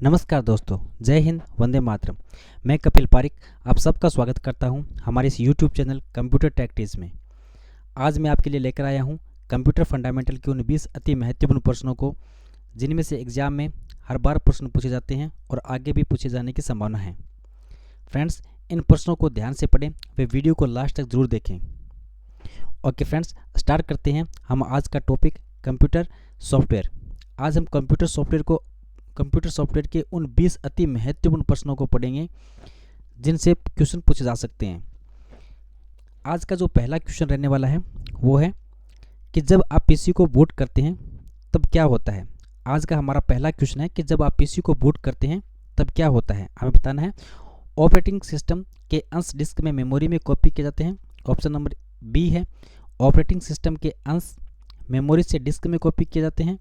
नमस्कार दोस्तों, जय हिंद, वंदे मातरम। मैं कपिल पारिक आप सबका स्वागत करता हूं हमारे इस यूट्यूब चैनल कंप्यूटर टेक्टिक्स में। आज मैं आपके लिए लेकर आया हूं कंप्यूटर फंडामेंटल के उन 20 अति महत्वपूर्ण प्रश्नों को जिनमें से एग्जाम में हर बार प्रश्न पूछे जाते हैं और आगे भी पूछे जाने की संभावना है। फ्रेंड्स, इन प्रश्नों को ध्यान से पढ़ें, वे वीडियो को लास्ट तक जरूर देखें। ओके फ्रेंड्स, स्टार्ट करते हैं हम आज का टॉपिक कंप्यूटर सॉफ्टवेयर। आज हम कंप्यूटर सॉफ्टवेयर के उन 20 अति महत्वपूर्ण प्रश्नों को पढ़ेंगे जिनसे क्वेश्चन पूछे जा सकते हैं। आज का जो पहला क्वेश्चन रहने वाला है वो है कि जब आप पीसी को बूट करते हैं तब क्या होता है। आज का हमारा पहला क्वेश्चन है कि जब आप पीसी को बूट करते हैं तब क्या होता है। हमें बताना है ऑपरेटिंग सिस्टम के अंश डिस्क में मेमोरी में कॉपी किए जाते हैं। ऑप्शन नंबर बी है ऑपरेटिंग सिस्टम के अंश मेमोरी से डिस्क में कॉपी किए जाते हैं,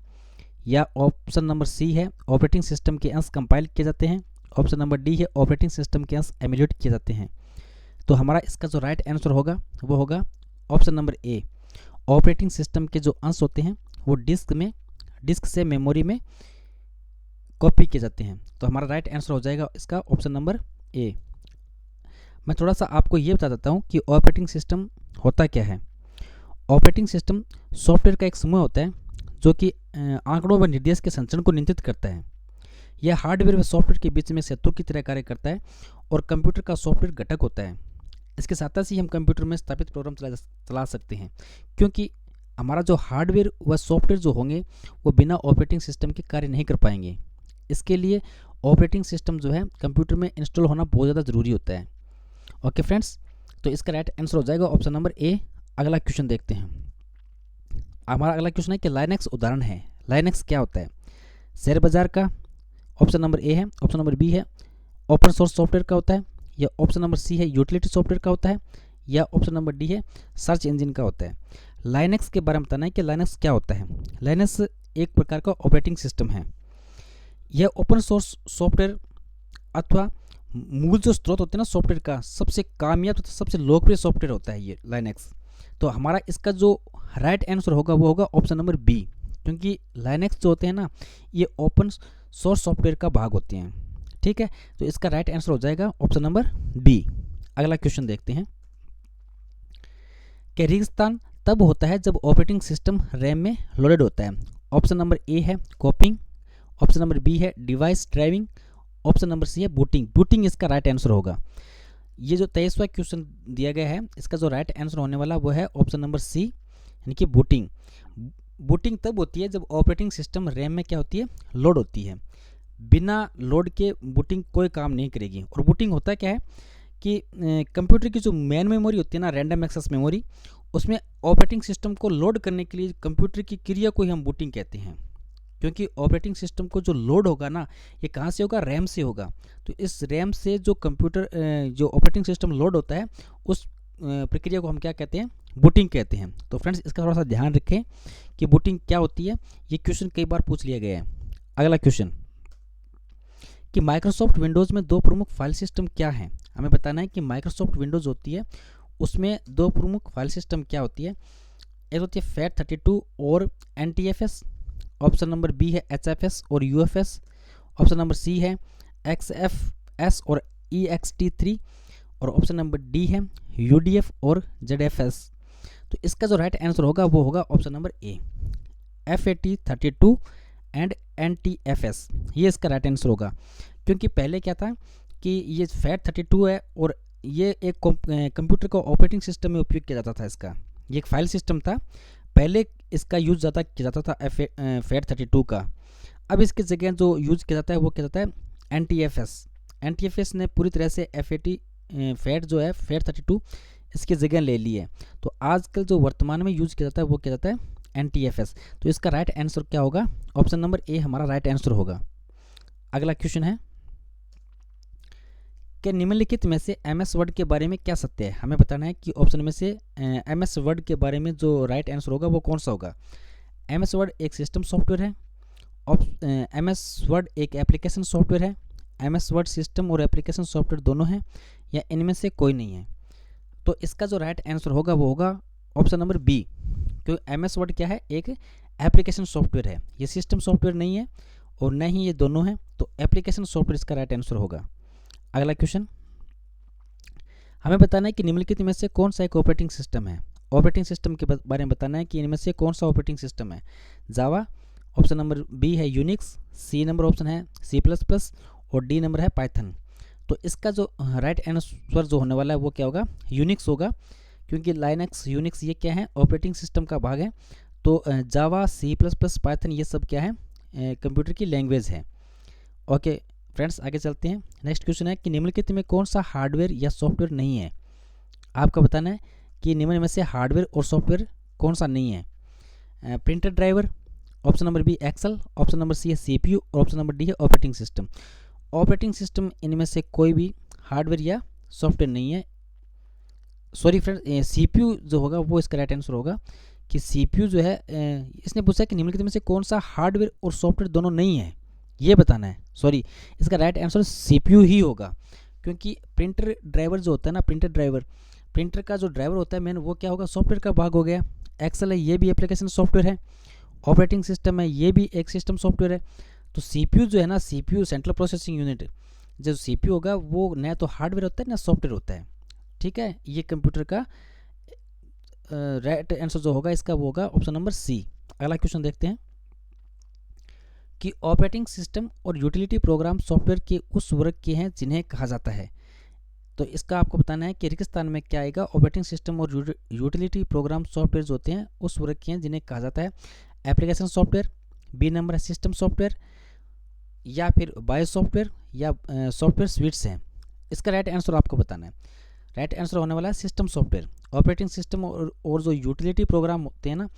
या ऑप्शन नंबर सी है ऑपरेटिंग सिस्टम के अंश कंपाइल किए जाते हैं। ऑप्शन नंबर डी है ऑपरेटिंग सिस्टम के अंश एमुलेट किए जाते हैं। तो हमारा इसका जो राइट आंसर होगा वो होगा ऑप्शन नंबर ए। ऑपरेटिंग सिस्टम के जो अंश होते हैं वो डिस्क से मेमोरी में कॉपी किए जाते हैं। तो हमारा राइट आंसर हो जाएगा इसका ऑप्शन नंबर ए। मैं थोड़ा सा आपको ये बता देता हूँ कि ऑपरेटिंग सिस्टम होता क्या है। ऑपरेटिंग सिस्टम सॉफ्टवेयर का एक समूह होता है जो कि आंकड़ों व निर्देश के संचरण को नियंत्रित करता है। यह हार्डवेयर व सॉफ्टवेयर के बीच में सेतु की तरह कार्य करता है और कंप्यूटर का सॉफ्टवेयर घटक होता है। इसके साथ ही हम कंप्यूटर में स्थापित प्रोग्राम चला सकते हैं, क्योंकि हमारा जो हार्डवेयर व सॉफ्टवेयर जो होंगे वो बिना ऑपरेटिंग सिस्टम के कार्य नहीं कर पाएंगे। इसके लिए ऑपरेटिंग सिस्टम जो है कंप्यूटर में इंस्टॉल होना बहुत ज़्यादा ज़रूरी होता है। ओके फ्रेंड्स, तो इसका राइट आंसर हो जाएगा ऑप्शन नंबर ए। अगला क्वेश्चन देखते हैं। हमारा अगला क्वेश्चन है कि लाइनक्स उदाहरण है। लाइनक्स क्या होता है। शेयर बाजार का ऑप्शन नंबर ए है। ऑप्शन नंबर बी है ओपन सोर्स सॉफ्टवेयर का होता है, या ऑप्शन नंबर सी है यूटिलिटी सॉफ्टवेयर का होता है, या ऑप्शन नंबर डी है सर्च इंजन का होता है। लाइनक्स के बारे में बताना है कि लाइनक्स क्या होता है। लाइनक्स एक प्रकार का ऑपरेटिंग सिस्टम है। यह ओपन सोर्स सॉफ्टवेयर अथवा मूल जो स्रोत होते हैं ना सॉफ्टवेयर का, सबसे कामयाब तथा सबसे लोकप्रिय सॉफ्टवेयर होता है ये लाइनक्स। तो हमारा इसका जो राइट आंसर होगा वो होगा ऑप्शन नंबर बी, क्योंकि लाइनक्स जो होते हैं ना ये ओपन सोर्स सॉफ्टवेयर का भाग होते हैं। ठीक है, तो इसका राइट आंसर हो जाएगा ऑप्शन नंबर बी। अगला क्वेश्चन देखते हैं कि रिक्त स्थान तब होता है जब ऑपरेटिंग सिस्टम रैम में लोडेड होता है। ऑप्शन नंबर ए है कॉपिंग, ऑप्शन नंबर बी है device driving, option number C है बूटिंग इसका राइट आंसर होगा। ये जो 23वां क्वेश्चन दिया गया है इसका जो राइट आंसर होने वाला वो है ऑप्शन नंबर सी, यानी कि बूटिंग तब होती है जब ऑपरेटिंग सिस्टम रैम में क्या होती है, लोड होती है। बिना लोड के बूटिंग कोई काम नहीं करेगी। और बूटिंग होता क्या है कि कंप्यूटर की जो मेन मेमोरी होती है ना, रैंडम एक्सेस मेमोरी, उसमें ऑपरेटिंग सिस्टम को लोड करने के लिए कंप्यूटर की क्रिया को ही हम बूटिंग कहते हैं। क्योंकि ऑपरेटिंग सिस्टम को जो लोड होगा ना ये कहाँ से होगा, रैम से होगा। तो इस रैम से जो कंप्यूटर जो ऑपरेटिंग सिस्टम लोड होता है उस प्रक्रिया को हम क्या कहते हैं, बूटिंग कहते हैं। तो फ्रेंड्स इसका थोड़ा सा ध्यान रखें कि बूटिंग क्या होती है। ये क्वेश्चन कई बार पूछ लिया गया है। अगला क्वेश्चन कि माइक्रोसॉफ्ट विंडोज़ में दो प्रमुख फाइल सिस्टम क्या हैं। हमें बताना है कि माइक्रोसॉफ्ट विंडोज़ होती है उसमें दो प्रमुख फाइल सिस्टम क्या होती है। एक होती है FAT32 और NTFS। ऑप्शन नंबर बी है HFS और UFS। ऑप्शन नंबर सी है XFS और EXT3, और ऑप्शन नंबर डी है UDF और ZFS। तो इसका जो राइट आंसर होगा वो होगा option number A, FAT32 and NTFS। ये इसका राइट आंसर होगा, क्योंकि पहले क्या था कि ये FAT32 है और ये एक कंप्यूटर को ऑपरेटिंग सिस्टम में उपयोग किया जाता था। इसका ये एक फाइल सिस्टम था, पहले इसका यूज़ ज़्यादा किया जाता था FAT32 का। अब इसकी जगह जो यूज़ किया जाता है वो किया जाता है NTFS। NTFS ने पूरी तरह से FAT जो है FAT32 इसकी जगह ले ली है। तो आजकल जो वर्तमान में यूज़ किया जाता है वो किया जाता है NTFS। तो इसका राइट आंसर क्या होगा, ऑप्शन नंबर ए हमारा राइट आंसर होगा। अगला क्वेश्चन है कि निम्नलिखित में से MS वर्ड के बारे में क्या सत्य है। हमें बताना है कि ऑप्शन में से MS वर्ड के बारे में जो राइट आंसर होगा वो कौन सा होगा। MS वर्ड एक सिस्टम सॉफ्टवेयर है, MS वर्ड एक एप्लीकेशन सॉफ्टवेयर है, MS वर्ड सिस्टम और एप्लीकेशन सॉफ्टवेयर दोनों हैं, या इनमें से कोई नहीं है। तो इसका जो राइट आंसर होगा वो होगा ऑप्शन नंबर बी, क्योंकि MS वर्ड क्या है, एक एप्लीकेशन सॉफ्टवेयर है, ये सिस्टम सॉफ्टवेयर नहीं है और न ही ये दोनों हैं। तो एप्लीकेशन सॉफ्टवेयर इसका राइट आंसर होगा। अगला क्वेश्चन, हमें बताना है कि निम्नलिखित में से कौन सा एक ऑपरेटिंग सिस्टम है। ऑपरेटिंग सिस्टम के बारे में बताना है कि इनमें से कौन सा ऑपरेटिंग सिस्टम है। जावा, ऑप्शन नंबर बी है यूनिक्स, सी नंबर ऑप्शन है सी प्लस प्लस और डी नंबर है पाइथन। तो इसका जो राइट आंसर जो होने वाला है वो क्या होगा, यूनिक्स होगा, क्योंकि लाइनक्स यूनिक्स ये क्या है, ऑपरेटिंग सिस्टम का भाग है। तो जावा, सी प्लस प्लस, पाइथन ये सब क्या है, कंप्यूटर की लैंग्वेज है। ओके फ्रेंड्स, आगे चलते हैं। नेक्स्ट क्वेश्चन है कि निम्नलिखित में कौन सा हार्डवेयर या सॉफ्टवेयर नहीं है। आपको बताना है कि निम्न में से हार्डवेयर और सॉफ्टवेयर कौन सा नहीं है। Printer driver, option number B Excel, option number C है सीपीयू और ऑप्शन नंबर डी है ऑपरेटिंग सिस्टम। ऑपरेटिंग सिस्टम इनमें से कोई भी हार्डवेयर या सॉफ्टवेयर नहीं है। सॉरी फ्रेंड्स, सीपीयू जो होगा वो इसका राइट आंसर होगा कि सीपीयू जो है, इसने पूछा कि निम्नलिखित में से कौन सा हार्डवेयर और सॉफ्टवेयर दोनों नहीं है, ये बताना है। सॉरी, इसका राइट आंसर सीपीयू ही होगा, क्योंकि प्रिंटर ड्राइवर जो होता है ना, प्रिंटर का जो ड्राइवर होता है मेन, वो क्या होगा, सॉफ्टवेयर का भाग हो गया। एक्सेल है, ये भी एप्लीकेशन सॉफ्टवेयर है। ऑपरेटिंग सिस्टम है, ये भी एक सिस्टम सॉफ्टवेयर है। तो सीपीयू जो है ना, सीपीयू सेंट्रल प्रोसेसिंग यूनिट, जो सीपीयू होगा वो न तो हार्डवेयर होता है ना सॉफ्टवेयर होता है। ठीक है, ये कंप्यूटर का राइट आंसर जो होगा इसका वो होगा ऑप्शन नंबर सी। अगला क्वेश्चन देखते हैं कि ऑपरेटिंग सिस्टम और यूटिलिटी प्रोग्राम सॉफ्टवेयर के उस वर्ग के हैं जिन्हें कहा जाता है। तो इसका आपको बताना है कि रिक्त स्थान में क्या आएगा। ऑपरेटिंग सिस्टम और यूटिलिटी प्रोग्राम सॉफ्टवेयर जो होते हैं उस वर्ग के हैं जिन्हें कहा जाता है एप्लीकेशन सॉफ्टवेयर, बी नंबर है सिस्टम सॉफ्टवेयर, या फिर बायो सॉफ्टवेयर, या सॉफ्टवेयर स्वीट्स हैं। इसका राइट आंसर आपको बताना है। राइट आंसर होने वाला है सिस्टम सॉफ्टवेयर। ऑपरेटिंग सिस्टम और जो यूटिलिटी प्रोग्राम होते हैं ना,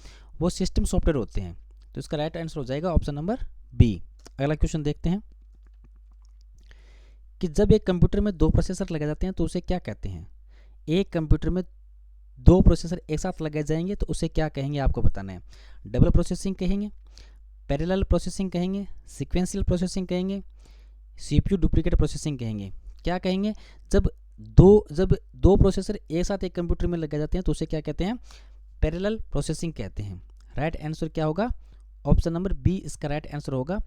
वो सिस्टम सॉफ्टवेयर होते हैं। तो इसका राइट आंसर हो जाएगा ऑप्शन नंबर बी। अगला क्वेश्चन देखते हैं कि जब एक कंप्यूटर में 2 प्रोसेसर लगाए जाते हैं तो उसे क्या कहते हैं। एक कंप्यूटर में 2 प्रोसेसर एक साथ लगाए जाएंगे तो उसे क्या कहेंगे, आपको बताना है। डबल प्रोसेसिंग कहेंगे, पैरेलल प्रोसेसिंग कहेंगे, सीक्वेंशियल प्रोसेसिंग कहेंगे, सीपीयू डुप्लीकेट प्रोसेसिंग कहेंगे। क्या कहेंगे, जब दो प्रोसेसर एक साथ एक कंप्यूटर में लगाए जाते हैं तो उसे क्या कहते हैं, पैरेलल प्रोसेसिंग कहते हैं। राइट आंसर क्या होगा, ऑप्शन नंबर बी इसका राइट आंसर होगा,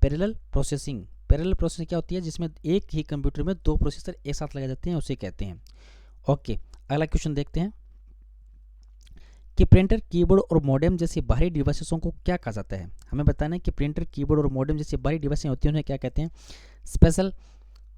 पैरेलल प्रोसेसिंग। पैरेलल प्रोसेसिंग क्या होती है, जिसमें एक ही कंप्यूटर में 2 प्रोसेसर एक साथ लगाए जाते हैं, उसे कहते हैं। ओके, अगला क्वेश्चन देखते हैं कि प्रिंटर, कीबोर्ड और मॉडेम जैसी बाहरी डिवाइसेसों को क्या कहा जाता है। हमें बताना है कि प्रिंटर, कीबोर्ड और मॉडेम जैसी बाहरी डिवाइसें होती हैं उन्हें क्या कहते हैं। स्पेशल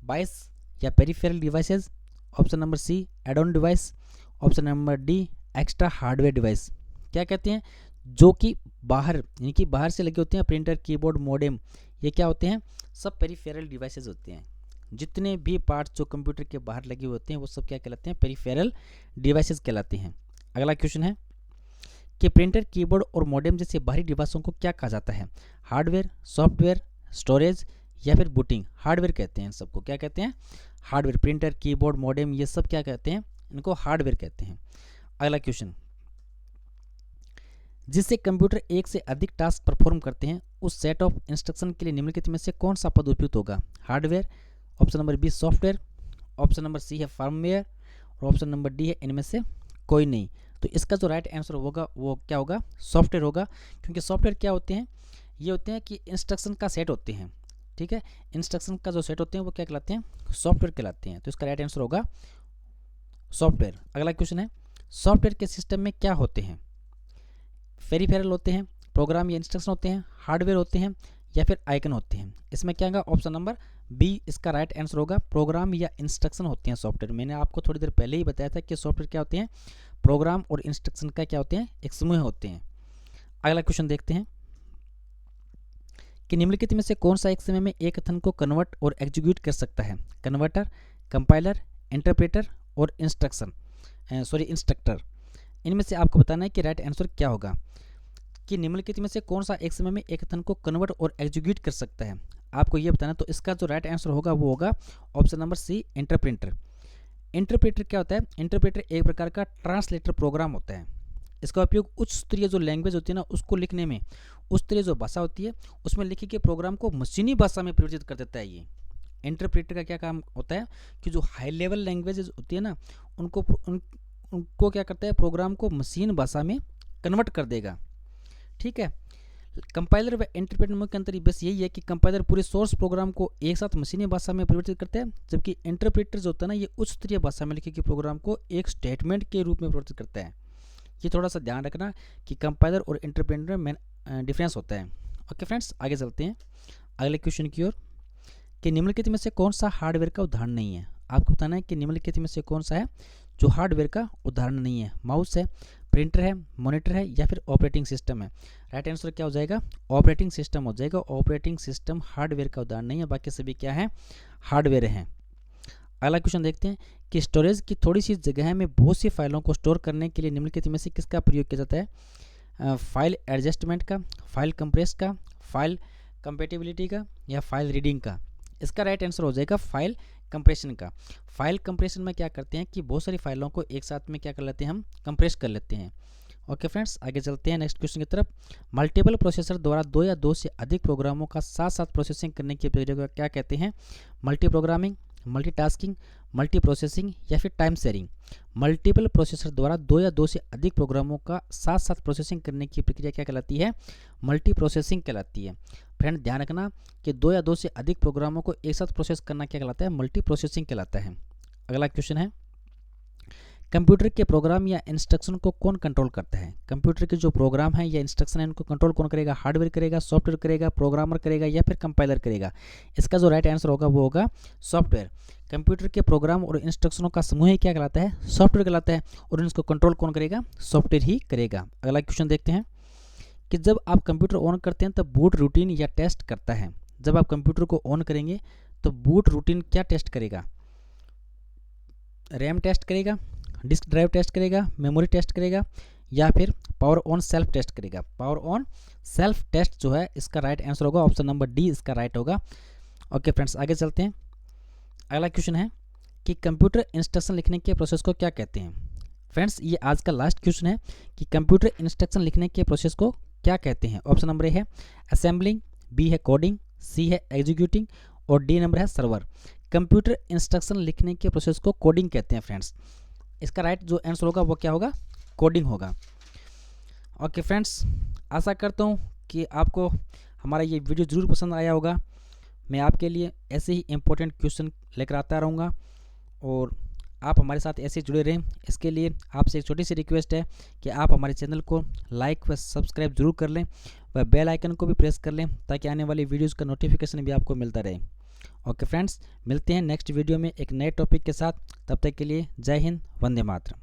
बाइस या peripheral devices, option number C add on device, option number D extra hardware device. क्या कहते हैं, जो कि बाहर यानी कि बाहर से लगे होते हैं। प्रिंटर, कीबोर्ड, मॉडेम ये क्या होते हैं, सब पेरिफेरल डिवाइसेस होते हैं। जितने भी पार्ट्स जो कंप्यूटर के बाहर लगे होते हैं वो सब क्या कहलाते हैं, पेरिफेरल डिवाइसेस कहलाते हैं। अगला क्वेश्चन है कि प्रिंटर, कीबोर्ड और मॉडेम जैसे बाहरी डिवाइसों को क्या कहा जाता है। हार्डवेयर, सॉफ्टवेयर, स्टोरेज या फिर बूटिंग। हार्डवेयर कहते हैं इन सबको, क्या कहते हैं, हार्डवेयर। प्रिंटर, कीबोर्ड, मॉडेम ये सब क्या कहते हैं, इनको हार्डवेयर कहते हैं। अगला क्वेश्चन, जिससे कंप्यूटर एक से अधिक टास्क परफॉर्म करते हैं उस सेट ऑफ इंस्ट्रक्शन के लिए निम्नलिखित में से कौन सा पद उपयुक्त होगा। Hardware, option number B software, option number C है फर्मवेयर और ऑप्शन नंबर डी है इनमें से कोई नहीं। तो इसका जो राइट आंसर होगा वो क्या होगा, सॉफ्टवेयर होगा, क्योंकि सॉफ्टवेयर क्या होते हैं, ये होते हैं कि इंस्ट्रक्शन का सेट होते हैं। ठीक है, इंस्ट्रक्शन का जो सेट होते हैं वो क्या कहलाते हैं, सॉफ्टवेयर कहलाते हैं। तो इसका राइट आंसर होगा सॉफ्टवेयर। अगला क्वेश्चन है, सॉफ्टवेयर के सिस्टम में क्या होते हैं। पेरिफेरल होते हैं, प्रोग्राम या इंस्ट्रक्शन होते हैं, हार्डवेयर होते हैं या फिर आइकन होते हैं। इसमें क्या होगा, ऑप्शन नंबर बी इसका राइट आंसर होगा, प्रोग्राम या इंस्ट्रक्शन होते हैं सॉफ्टवेयर। मैंने आपको थोड़ी देर पहले ही बताया था कि सॉफ्टवेयर क्या होते हैं, प्रोग्राम और इंस्ट्रक्शन का क्या होते हैं, एक समूह होते हैं। अगला क्वेश्चन देखते हैं कि निम्नलिखित में से कौन सा एक समय में एक कथन को कन्वर्ट और एग्जीक्यूट कर सकता है। कन्वर्टर, कंपाइलर, इंटरप्रेटर और इंस्ट्रक्टर। इनमें से आपको बताना है कि राइट आंसर क्या होगा, कि निम्नलिखित में से कौन सा एक समय में एक कथन को कन्वर्ट और एग्जीक्यूट कर सकता है, आपको ये बताना है। तो इसका जो राइट आंसर होगा वो होगा option number C interpreter. Interpreter क्या होता है, इंटरप्रेटर एक प्रकार का ट्रांसलेटर प्रोग्राम होता है। इसका उपयोग उच्च स्तरीय जो लैंग्वेज होती है ना उसको लिखने में, उच्च स्तरीय जो भाषा होती है उसमें लिखे गए प्रोग्राम को मशीनी भाषा में परिवर्तित कर देता है। ये इंटरप्रेटर का क्या काम होता है कि जो हाई लेवल लैंग्वेजेस होती है ना उनको क्या करता है, प्रोग्राम को मशीन भाषा में कन्वर्ट कर देगा। ठीक है, कंपाइलर व इंटरप्रेटर में के अंतर बस यही है कि कंपाइलर पूरे सोर्स प्रोग्राम को एक साथ मशीनी भाषा में परिवर्तित करता है, जबकि इंटरप्रेटर जो होता है ना ये उच्च स्तरीय भाषा में लिखे गए प्रोग्राम को एक स्टेटमेंट के रूप में परिवर्तित करता है। ये थोड़ा सा ध्यान रखना कि कंपाइलर और इंटरप्रेटर में डिफरेंस होता है। ओके फ्रेंड्स, आगे चलते हैं अगले क्वेश्चन की ओर कि निम्नलिखित में से कौन सा हार्डवेयर का उदाहरण नहीं है। आपको बताना है कि निम्नलिखित में से कौन सा है जो हार्डवेयर का उदाहरण नहीं है। माउस है, प्रिंटर है, मॉनिटर है या फिर ऑपरेटिंग सिस्टम है। राइट आंसर क्या हो जाएगा? ऑपरेटिंग सिस्टम हो जाएगा। ऑपरेटिंग सिस्टम हार्डवेयर का उदाहरण नहीं है, बाकी सभी क्या है? हार्डवेयर हैं। अगला क्वेश्चन देखते हैं कि स्टोरेज की थोड़ी सी जगह में बहुत सी फाइलों को स्टोर करने के लिए निम्नलिखित में से किसका प्रयोग किया जाता है? फाइल एडजस्टमेंट का, फाइल कंप्रेस का, फाइल कंपेटिबिलिटी का या फाइल रीडिंग का। इसका राइट आंसर हो जाएगा फाइल कंप्रेशन का। फाइल कंप्रेशन में क्या करते हैं कि बहुत सारी फाइलों को एक साथ में क्या कर लेते हैं, हम कंप्रेस कर लेते हैं। ओके फ्रेंड्स, आगे चलते हैं नेक्स्ट क्वेश्चन की तरफ। मल्टीपल प्रोसेसर द्वारा दो या दो से अधिक प्रोग्रामों का साथ साथ प्रोसेसिंग करने की प्रक्रिया को क्या कहते हैं? Multi programming, multitasking, multi processing या फिर टाइम शेयरिंग। मल्टीपल प्रोसेसर द्वारा दो या दो से अधिक प्रोग्रामों का साथ साथ प्रोसेसिंग करने की प्रक्रिया क्या कहलाती है? मल्टी प्रोसेसिंग कहलाती है। फ्रेंड ध्यान रखना कि दो या दो से अधिक प्रोग्रामों को एक साथ प्रोसेस करना क्या कहलाता है? मल्टी प्रोसेसिंग कहलाता है। अगला क्वेश्चन है, कंप्यूटर के प्रोग्राम या इंस्ट्रक्शन को कौन कंट्रोल करता है? कंप्यूटर के जो प्रोग्राम है या इंस्ट्रक्शन है उनको कंट्रोल कौन करेगा? हार्डवेयर करेगा, सॉफ्टवेयर करेगा, प्रोग्रामर करेगा या फिर कंपाइलर करेगा? इसका जो राइट आंसर होगा वो होगा सॉफ्टवेयर। कंप्यूटर के प्रोग्राम और इंस्ट्रक्शनों का समूह ही क्या कहलाता है? सॉफ्टवेयर कहलाता है। और इनको कंट्रोल कौन करेगा? सॉफ्टवेयर ही करेगा। अगला क्वेश्चन देखते हैं कि जब आप कंप्यूटर ऑन करते हैं तब बूट रूटीन या टेस्ट करता है। जब आप कंप्यूटर को ऑन करेंगे तो बूट रूटीन क्या टेस्ट करेगा? रैम टेस्ट करेगा, डिस्क ड्राइव टेस्ट करेगा, मेमोरी टेस्ट करेगा या फिर पावर ऑन सेल्फ टेस्ट करेगा? पावर ऑन सेल्फ टेस्ट जो है इसका राइट आंसर होगा ऑप्शन नंबर डी, इसका राइट होगा। ओके फ्रेंड्स, आगे चलते हैं। अगला क्वेश्चन है कि कंप्यूटर इंस्ट्रक्शन लिखने के प्रोसेस को क्या कहते हैं? फ्रेंड्स ये आज का लास्ट क्वेश्चन है कि कंप्यूटर इंस्ट्रक्शन लिखने के प्रोसेस को क्या कहते हैं? ऑप्शन नंबर ए है असेंबलिंग, बी है कोडिंग, सी है एग्जीक्यूटिंग और डी नंबर है सर्वर। कंप्यूटर इंस्ट्रक्शन लिखने के प्रोसेस को कोडिंग कहते हैं फ्रेंड्स। इसका राइट जो आंसर होगा वो क्या होगा? कोडिंग होगा। ओके फ्रेंड्स, आशा करता हूँ कि आपको हमारा ये वीडियो ज़रूर पसंद आया होगा। मैं आपके लिए ऐसे ही इम्पोर्टेंट क्वेश्चन लेकर आता रहूँगा और आप हमारे साथ ऐसे जुड़े रहें। इसके लिए आपसे एक छोटी सी रिक्वेस्ट है कि आप हमारे चैनल को लाइक व सब्सक्राइब जरूर कर लें व बेल आइकन को भी प्रेस कर लें ताकि आने वाली वीडियोस का नोटिफिकेशन भी आपको मिलता रहे। ओके फ्रेंड्स, मिलते हैं नेक्स्ट वीडियो में एक नए टॉपिक के साथ। तब तक के लिए जय हिंद, वंदे मातरम।